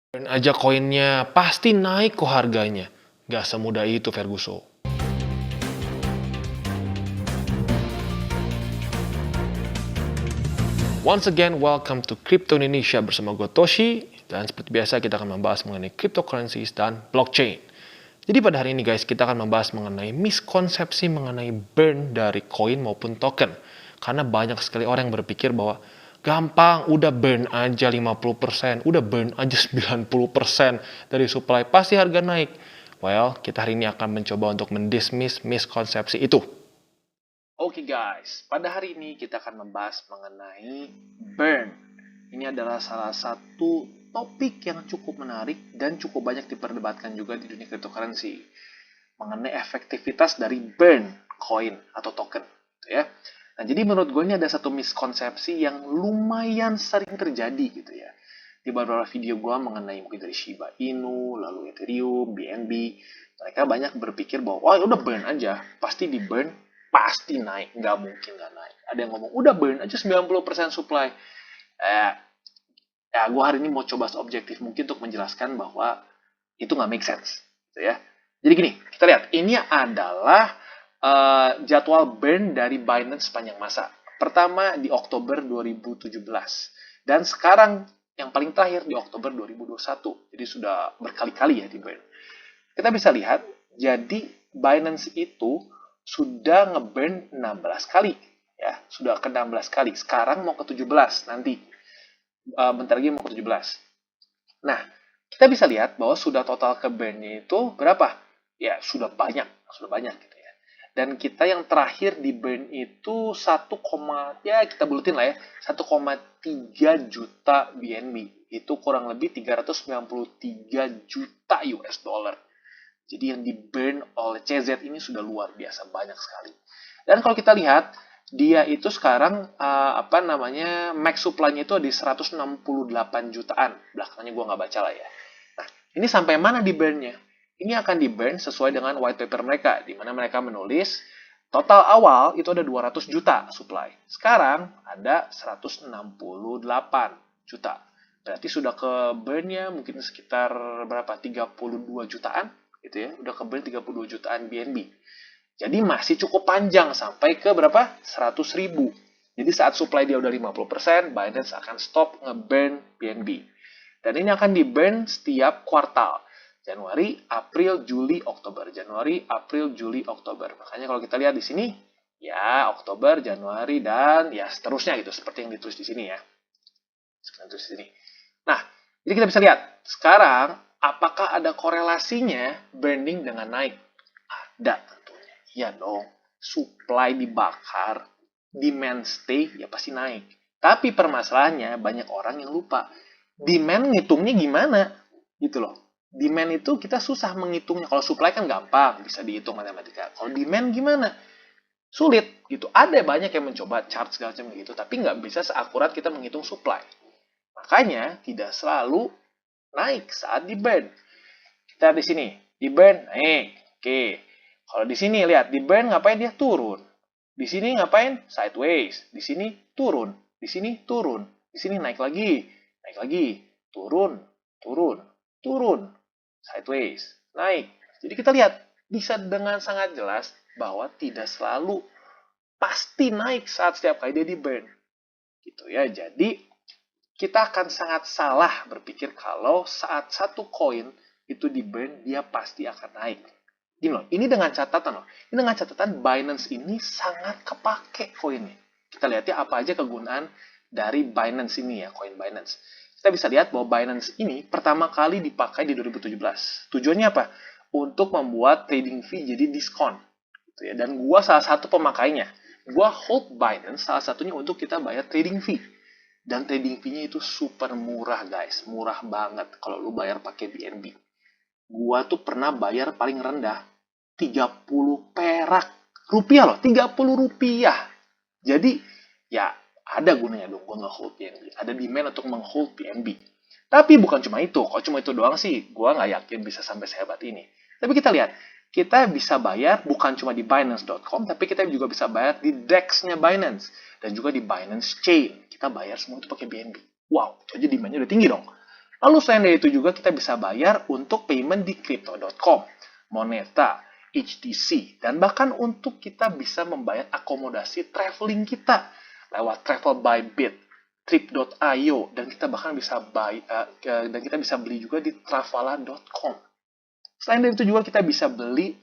Burn aja koinnya, pasti naik kok harganya. Gak semudah itu, Ferguson. Once again, welcome to Crypto Indonesia bersama gue Toshi. Dan seperti biasa kita akan membahas mengenai cryptocurrencies dan blockchain. Jadi pada hari ini guys, kita akan membahas mengenai miskonsepsi mengenai burn dari koin maupun token. Karena banyak sekali orang yang berpikir bahwa gampang, udah burn aja 50%, udah burn aja 90% dari supply, pasti harga naik. Well, kita hari ini akan mencoba untuk mendismiss miskonsepsi itu. Oke guys, pada hari ini kita akan membahas mengenai burn. Ini adalah salah satu topik yang cukup menarik dan cukup banyak diperdebatkan juga di dunia cryptocurrency. Mengenai efektivitas dari burn coin atau token. Gitu ya. Nah, jadi menurut gue ini ada satu miskonsepsi yang lumayan sering terjadi gitu ya. Di beberapa video gue mengenai mungkin dari Shiba Inu, lalu Ethereum, BNB, mereka banyak berpikir bahwa wah udah burn aja, pasti di burn, pasti naik, nggak mungkin nggak naik. Ada yang ngomong udah burn aja 90% supply. Ya gue hari ini mau coba seobjektif mungkin untuk menjelaskan bahwa itu nggak make sense, gitu ya. Jadi gini, kita lihat ini adalah jadwal burn dari Binance sepanjang masa. Pertama di Oktober 2017 dan sekarang yang paling terakhir di Oktober 2021. Jadi sudah berkali-kali ya di burn. Kita bisa lihat, jadi Binance itu sudah nge-burn 16 kali ya, sudah ke 16 kali. Sekarang mau ke 17 nanti. Bentar lagi mau ke 17. Nah, kita bisa lihat bahwa sudah total ke burn-nya itu berapa? Ya, sudah banyak gitu ya. Dan kita yang terakhir di burn itu 1, ya kita bulutin lah ya, 1,3 juta BNB. Itu kurang lebih 393 juta US dollar. Jadi yang di burn oleh CZ ini sudah luar biasa banyak sekali. Dan kalau kita lihat, dia itu sekarang max supply-nya itu di 168 jutaan. Belakangnya gue nggak baca lah ya. Nah, ini sampai mana di burn-nya? Ini akan di burn sesuai dengan white paper mereka, di mana mereka menulis total awal itu ada 200 juta supply. Sekarang ada 168 juta. Berarti sudah ke burn-nya mungkin sekitar berapa? 32 jutaan gitu ya. Udah ke burn 32 jutaan BNB. Jadi masih cukup panjang sampai ke berapa? 100 ribu. Jadi saat supply dia udah 50%, Binance akan stop nge-burn BNB. Dan ini akan di-burn setiap kuartal. Januari, April, Juli, Oktober. Januari, April, Juli, Oktober. Makanya kalau kita lihat di sini, ya Oktober, Januari, dan ya seterusnya gitu. Seperti yang ditulis di sini ya. Nah, jadi kita bisa lihat. Sekarang, apakah ada korelasinya burning dengan naik? Ada tentunya. Iya dong. Supply dibakar, demand stay, ya pasti naik. Tapi permasalahannya banyak orang yang lupa. Demand ngitungnya gimana? Gitu loh. Demand itu kita susah menghitungnya. Kalau supply kan gampang, bisa dihitung matematika. Kalau demand gimana? Sulit gitu. Ada banyak yang mencoba chart segala macam gitu, tapi nggak bisa seakurat kita menghitung supply. Makanya tidak selalu naik saat di burn. Kita di sini, di burn naik. Oke. Kalau di sini lihat, di burn ngapain dia turun. Di sini ngapain? Sideways. Di sini turun. Di sini turun. Di sini naik lagi. Naik lagi. Turun. Turun. Turun. Sideways. Naik. Jadi kita lihat, bisa dengan sangat jelas bahwa tidak selalu pasti naik saat setiap kali dia di burn. Gitu ya. Jadi kita akan sangat salah berpikir kalau saat satu koin itu di burn, dia pasti akan naik. Gini loh, ini dengan catatan loh. Ini dengan catatan Binance ini sangat kepake koinnya. Kita lihat ya apa aja kegunaan dari Binance ini ya, koin Binance. Kita bisa lihat bahwa Binance ini pertama kali dipakai di 2017. Tujuannya apa? Untuk membuat trading fee jadi diskon. Gitu ya. Dan gua salah satu pemakainya. Gua hold Binance salah satunya untuk kita bayar trading fee. Dan trading fee-nya itu super murah guys. Murah banget kalau lu bayar pakai BNB. Gua tuh pernah bayar paling rendah 30 perak. Rupiah loh, 30 rupiah. Jadi ya ada gunanya dong gua nge-hold BNB. Ada demand untuk meng-hold BNB. Tapi bukan cuma itu. Kalau cuma itu doang sih, gua nggak yakin bisa sampai sehebat ini. Tapi kita lihat, kita bisa bayar bukan cuma di Binance.com, tapi kita juga bisa bayar di DEX-nya Binance. Dan juga di Binance Chain. Kita bayar semua itu pakai BNB. Wow, itu aja demand-nya udah tinggi dong. Lalu selain dari itu juga kita bisa bayar untuk payment di crypto.com, Moneta, HTC, dan bahkan untuk kita bisa membayar akomodasi traveling kita lewat Travel by Bit, Trip.io, dan kita bahkan bisa beli juga di Travala.com. Selain dari itu juga kita bisa beli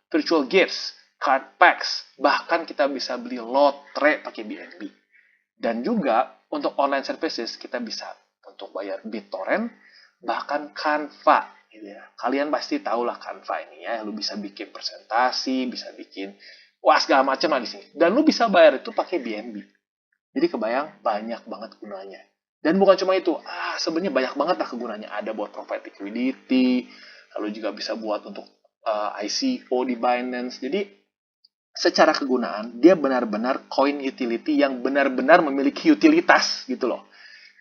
virtual gifts, card packs, bahkan kita bisa beli lotre pakai BNB. Dan juga untuk online services kita bisa untuk bayar BitTorrent, bahkan Canva. Gitu ya. Kalian pasti tahu lah Canva ini ya, lu bisa bikin presentasi, bisa bikin segala macam lah di sini. Dan lu bisa bayar itu pakai BNB. Jadi kebayang banyak banget gunanya. Dan bukan cuma itu, sebenarnya banyak banget lah kegunaannya. Ada buat provide liquidity, lalu juga bisa buat untuk ICO di Binance. Jadi secara kegunaan, dia benar-benar coin utility yang benar-benar memiliki utilitas gitu loh.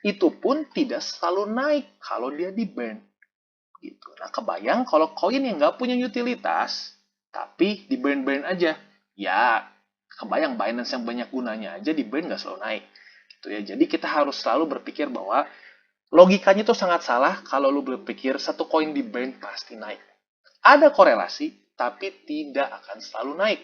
Itu pun tidak selalu naik kalau dia di burn. Gitu. Nah, kebayang kalau koin yang nggak punya utilitas, tapi di burn-burn aja. Ya, kebayang Binance yang banyak gunanya aja di burn nggak selalu naik. Gitu ya. Jadi kita harus selalu berpikir bahwa logikanya itu sangat salah kalau lu berpikir satu koin di burn pasti naik. Ada korelasi, tapi tidak akan selalu naik.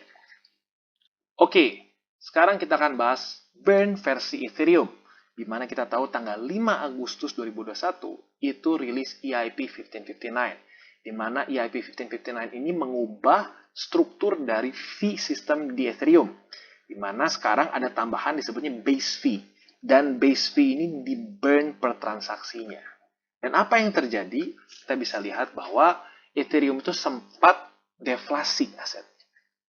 Oke, sekarang kita akan bahas burn versi Ethereum, di mana kita tahu tanggal 5 Agustus 2021 itu rilis EIP 1559, di mana EIP 1559 ini mengubah struktur dari fee system di Ethereum, di mana sekarang ada tambahan disebutnya base fee, dan base fee ini di burn per transaksinya. Dan apa yang terjadi? Kita bisa lihat bahwa Ethereum itu sempat deflasi asetnya.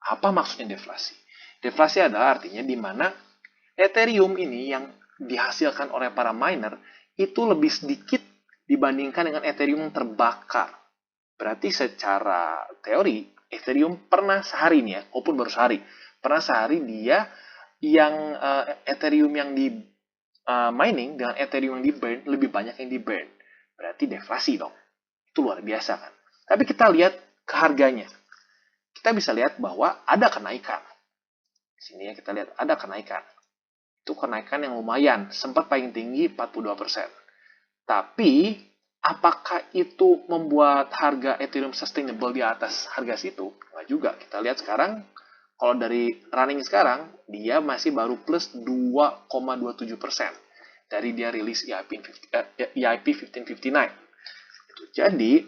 Apa maksudnya deflasi? Deflasi adalah artinya di mana Ethereum ini yang dihasilkan oleh para miner itu lebih sedikit dibandingkan dengan Ethereum yang terbakar. Berarti secara teori, Ethereum pernah sehari nih ya, walaupun baru sehari, pernah sehari dia yang Ethereum yang di mining dengan Ethereum yang di burn lebih banyak yang di burn. Berarti deflasi dong. Itu luar biasa kan. Tapi kita lihat ke harganya. Kita bisa lihat bahwa ada kenaikan. Di sini ya kita lihat ada kenaikan. Itu kenaikan yang lumayan, sempat paling tinggi 42%. Tapi apakah itu membuat harga Ethereum sustainable di atas harga situ? Nggak juga. Kita lihat sekarang, kalau dari running sekarang, dia masih baru plus 2,27% dari dia rilis EIP 1559. Jadi,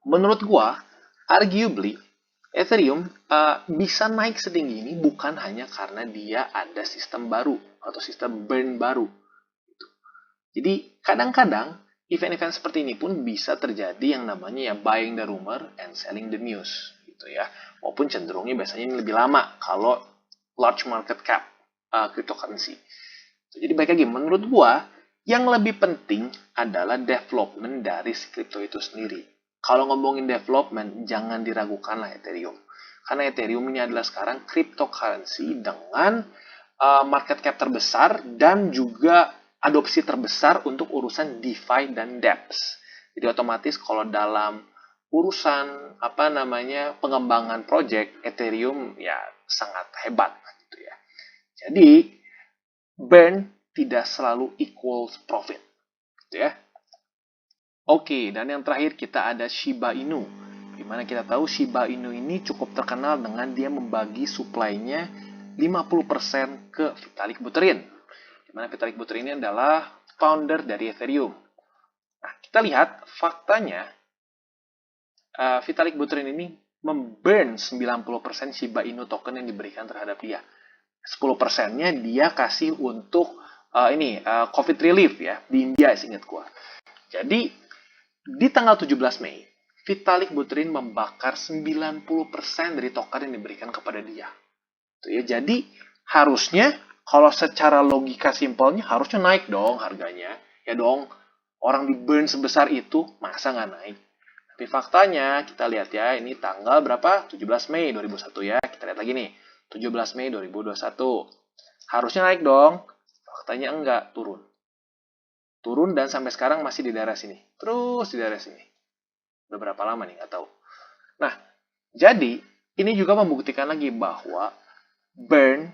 menurut gua, arguably, Ethereum bisa naik setinggi ini bukan hanya karena dia ada sistem baru atau sistem burn baru. Jadi kadang-kadang event-event seperti ini pun bisa terjadi yang namanya ya buying the rumor and selling the news, gitu ya. Maupun cenderungnya biasanya ini lebih lama kalau large market cap cryptocurrency. Jadi baik lagi, menurut gua yang lebih penting adalah development dari si crypto itu sendiri. Kalau ngomongin development, jangan diragukan lah Ethereum. Karena Ethereum ini adalah sekarang cryptocurrency dengan market cap terbesar dan juga adopsi terbesar untuk urusan DeFi dan dApps. Jadi otomatis kalau dalam urusan pengembangan project, Ethereum ya sangat hebat gitu ya. Jadi burn tidak selalu equals profit gitu ya. Oke, dan yang terakhir kita ada Shiba Inu. Dimana kita tahu Shiba Inu ini cukup terkenal dengan dia membagi supply-nya 50% ke Vitalik Buterin. Dimana Vitalik Buterin ini adalah founder dari Ethereum. Nah, kita lihat faktanya Vitalik Buterin ini memburn 90% Shiba Inu token yang diberikan terhadap dia. 10%-nya dia kasih untuk COVID relief ya di India, seingat gua. Jadi di tanggal 17 Mei, Vitalik Buterin membakar 90% dari token yang diberikan kepada dia. Tuh ya, jadi harusnya kalau secara logika simpelnya harusnya naik dong harganya. Ya dong, orang di burn sebesar itu masa nggak naik? Tapi faktanya kita lihat ya, ini tanggal berapa? 17 Mei 2001 ya. Kita lihat lagi nih, 17 Mei 2021. Harusnya naik dong. Faktanya enggak, turun. Turun dan sampai sekarang masih di daerah sini. Terus di daerah sini. Beberapa lama nih, nggak tahu. Nah, jadi ini juga membuktikan lagi bahwa burn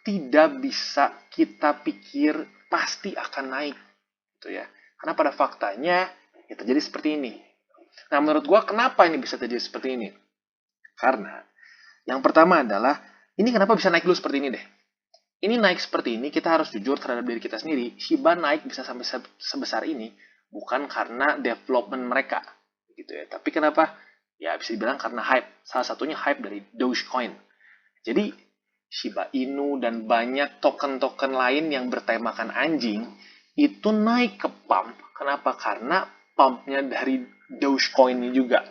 tidak bisa kita pikir pasti akan naik. Gitu ya. Karena pada faktanya ya terjadi seperti ini. Nah, menurut gue kenapa ini bisa terjadi seperti ini? Karena yang pertama adalah, ini kenapa bisa naik dulu seperti ini deh. Ini naik seperti ini, kita harus jujur terhadap diri kita sendiri. Shiba naik bisa sampai sebesar ini bukan karena development mereka, gitu ya. Tapi kenapa? Ya bisa dibilang karena hype. Salah satunya hype dari Dogecoin. Jadi Shiba Inu dan banyak token-token lain yang bertemakan anjing itu naik ke pump. Kenapa? Karena pumpnya dari Dogecoin ini juga,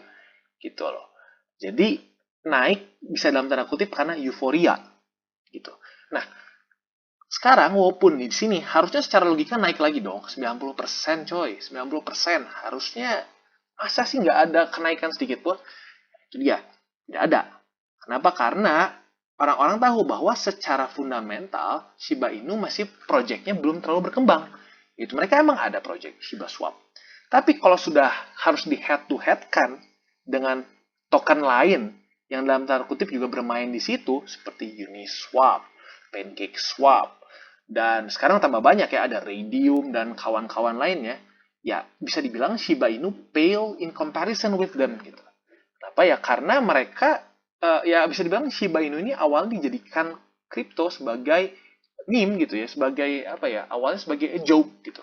gitu loh. Jadi naik bisa dalam tanda kutip karena euforia, gitu. Nah, sekarang walaupun di sini harusnya secara logika naik lagi dong, 90% coy, 90%. Harusnya masa sih nggak ada kenaikan sedikit pun? Itu dia, tidak ada. Kenapa? Karena orang-orang tahu bahwa secara fundamental Shiba Inu masih projectnya belum terlalu berkembang. Itu mereka emang ada project Shiba Swap. Tapi kalau sudah harus di head to head kan dengan token lain yang dalam tanda kutip juga bermain di situ seperti Uniswap, PancakeSwap, dan sekarang tambah banyak ya, ada Raydium dan kawan-kawan lainnya. Ya, bisa dibilang Shiba Inu pale in comparison with them gitu. Kenapa ya? Karena mereka ya bisa dibilang Shiba Inu ini awalnya dijadikan kripto sebagai meme gitu ya, sebagai apa ya? Awalnya sebagai a joke gitu.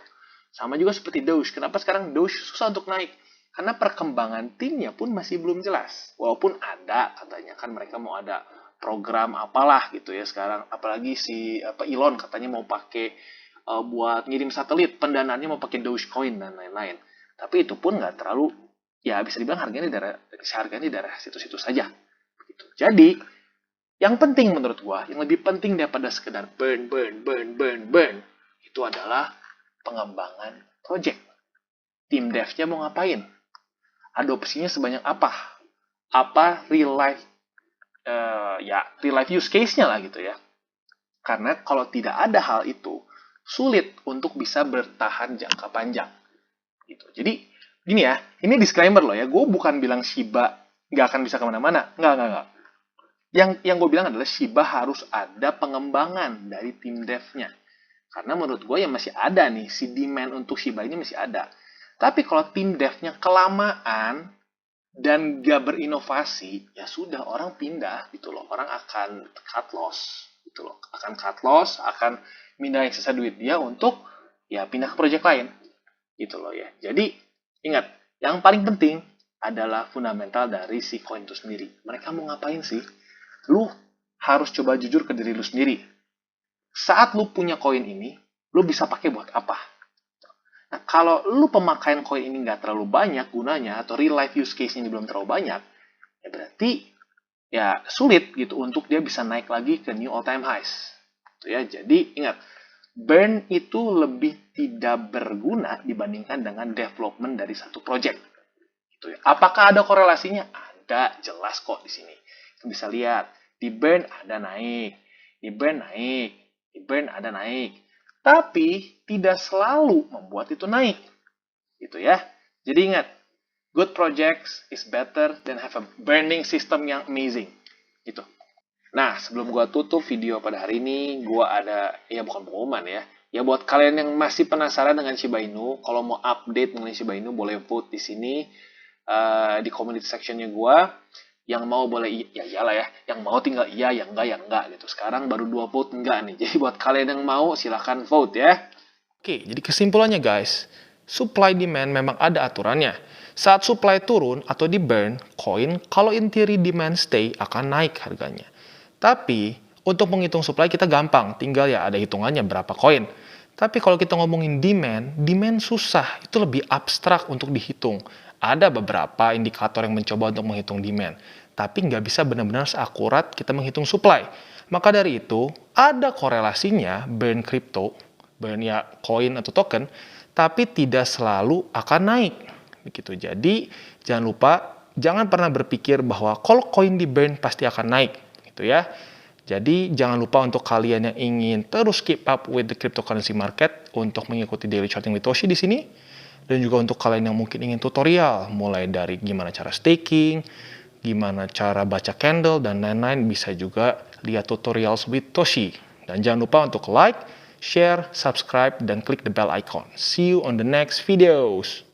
Sama juga seperti Doge. Kenapa sekarang Doge susah untuk naik? Karena perkembangan timnya pun masih belum jelas. Walaupun ada katanya kan mereka mau ada program apalah gitu ya sekarang, apalagi si Elon katanya mau pakai buat ngirim satelit, pendanaannya mau pakai Dogecoin dan lain-lain. Tapi itu pun nggak terlalu, ya bisa dibilang harganya di daerah situ-situ saja. Gitu. Jadi yang penting menurut gua, yang lebih penting daripada sekedar burn, itu adalah pengembangan project. Tim devnya mau ngapain? Adopsinya sebanyak apa? Apa real life real life use case-nya lah gitu ya. Karena kalau tidak ada hal itu, sulit untuk bisa bertahan jangka panjang. Gitu. Jadi, gini ya, ini disclaimer loh ya, gue bukan bilang Shiba nggak akan bisa kemana-mana. Nggak. Yang gue bilang adalah Shiba harus ada pengembangan dari tim dev-nya. Karena menurut gue ya masih ada nih, si demand untuk Shiba ini masih ada. Tapi kalau tim dev-nya kelamaan, dan gak berinovasi, ya sudah orang pindah gitu loh. Orang akan cut loss gitu loh. Akan cut loss, akan mindahin sisa duit dia untuk ya pindah ke project lain gitu loh ya. Jadi ingat, yang paling penting adalah fundamental dari si coin itu sendiri. Mereka mau ngapain sih? Lu harus coba jujur ke diri lu sendiri. Saat lu punya koin ini, lu bisa pakai buat apa? Nah, kalau lu pemakaian koin ini nggak terlalu banyak gunanya, atau real life use case ini belum terlalu banyak, ya berarti ya sulit gitu untuk dia bisa naik lagi ke new all time highs. Gitu ya. Jadi ingat, burn itu lebih tidak berguna dibandingkan dengan development dari satu project. Gitu ya. Apakah ada korelasinya? Ada, jelas kok di sini. Kita bisa lihat, di burn ada naik, di burn naik, di burn ada naik. Tapi tidak selalu membuat itu naik. Gitu ya. Jadi ingat, good projects is better than have a burning system yang amazing. Gitu. Nah, sebelum gua tutup video pada hari ini, gua ada, ya bukan pengumuman ya. Ya buat kalian yang masih penasaran dengan Shiba Inu, kalau mau update mengenai Shiba Inu, boleh vote di sini, di community sectionnya gua. Yang mau boleh ya iyalah ya, yang mau tinggal iya, yang enggak gitu. Sekarang baru 2 vote enggak nih. Jadi buat kalian yang mau silahkan vote ya. Oke, jadi kesimpulannya guys, supply demand memang ada aturannya. Saat supply turun atau di burn, koin kalau in theory demand stay akan naik harganya. Tapi untuk menghitung supply kita gampang, tinggal ya ada hitungannya berapa koin. Tapi kalau kita ngomongin demand susah, itu lebih abstrak untuk dihitung. Ada beberapa indikator yang mencoba untuk menghitung demand, tapi nggak bisa benar-benar seakurat kita menghitung supply. Maka dari itu, ada korelasinya burn crypto, burn ya koin atau token, tapi tidak selalu akan naik. Begitu. Jadi, jangan lupa, jangan pernah berpikir bahwa kalau koin di burn pasti akan naik. Gitu ya. Jadi, jangan lupa untuk kalian yang ingin terus keep up with the cryptocurrency market untuk mengikuti daily charting with Toshi di sini. Dan juga untuk kalian yang mungkin ingin tutorial, mulai dari gimana cara staking, gimana cara baca candle, dan lain-lain, bisa juga lihat tutorial with Toshi. Dan jangan lupa untuk like, share, subscribe, dan klik the bell icon. See you on the next videos.